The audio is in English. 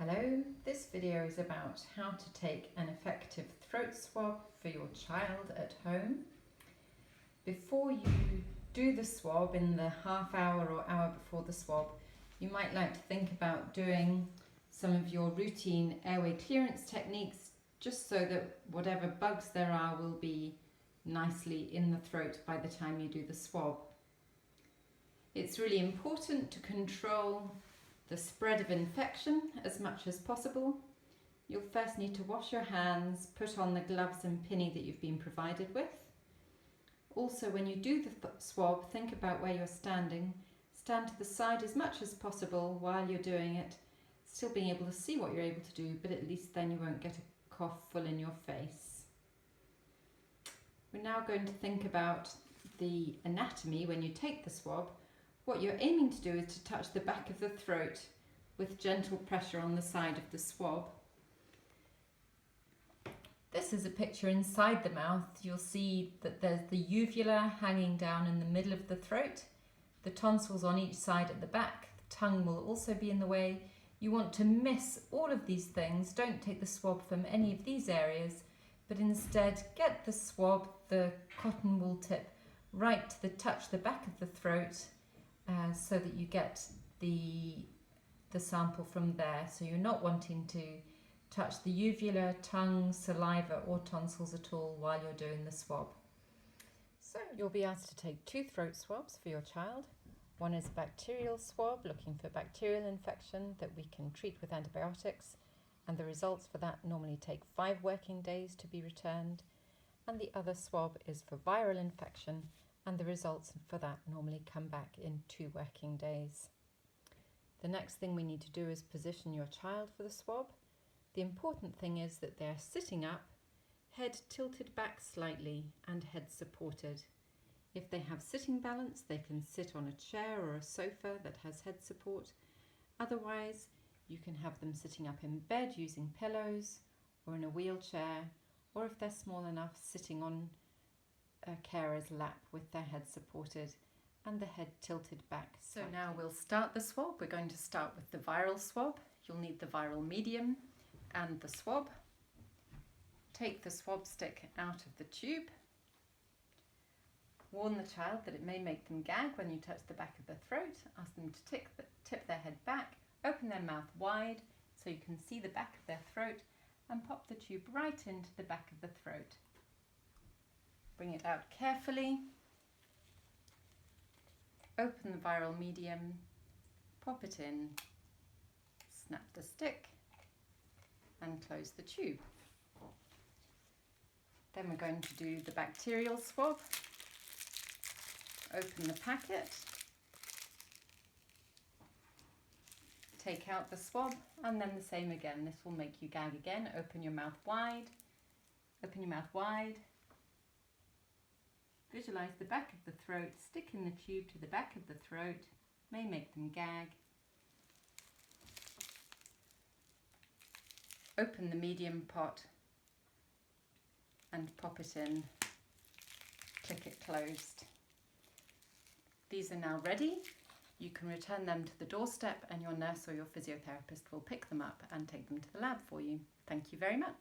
Hello, this video is about how to take an effective throat swab for your child at home. Before you do the swab, in the half hour or hour before the swab, you might like to think about doing some of your routine airway clearance techniques, just so that whatever bugs there are will be nicely in the throat by the time you do the swab. It's really important to control the spread of infection as much as possible. You'll first need to wash your hands, put on the gloves and pinny that you've been provided with. Also, when you do the swab, think about where you're standing. Stand to the side as much as possible while you're doing it, still being able to see what you're able to do, but at least then you won't get a cough full in your face. We're now going to think about the anatomy when you take the swab. What you're aiming to do is to touch the back of the throat with gentle pressure on the side of the swab. This is a picture inside the mouth. You'll see that there's the uvula hanging down in the middle of the throat, the tonsils on each side at the back, the tongue will also be in the way. You want to miss all of these things. Don't take the swab from any of these areas, but instead get the swab, the cotton wool tip, right to touch the back of the throat, so that you get the sample from there. So you're not wanting to touch the uvula, tongue, saliva or tonsils at all while you're doing the swab. So you'll be asked to take 2 throat swabs for your child. One is a bacterial swab, looking for bacterial infection that we can treat with antibiotics, and the results for that normally take 5 working days to be returned. And the other swab is for viral infection, and the results for that normally come back in 2 working days. The next thing we need to do is position your child for the swab. The important thing is that they're sitting up, head tilted back slightly and head supported. If they have sitting balance, they can sit on a chair or a sofa that has head support. Otherwise, you can have them sitting up in bed using pillows or in a wheelchair, or if they're small enough, sitting on a carer's lap with their head supported and the head tilted back. So now we'll start the swab. We're going to start with the viral swab. You'll need the viral medium and the swab. Take the swab stick out of the tube. Warn the child that it may make them gag when you touch the back of the throat. Ask them to tip their head back, open their mouth wide so you can see the back of their throat, and pop the tube right into the back of the throat. Bring it out carefully, open the viral medium, pop it in, snap the stick and close the tube. Then we're going to do the bacterial swab. Open the packet, take out the swab, and then the same again. This will make you gag again. Open your mouth wide, open your mouth wide. Visualize the back of the throat, stick in the tube to the back of the throat, may make them gag. Open the medium pot and pop it in, click it closed. These are now ready. You can return them to the doorstep and your nurse or your physiotherapist will pick them up and take them to the lab for you. Thank you very much.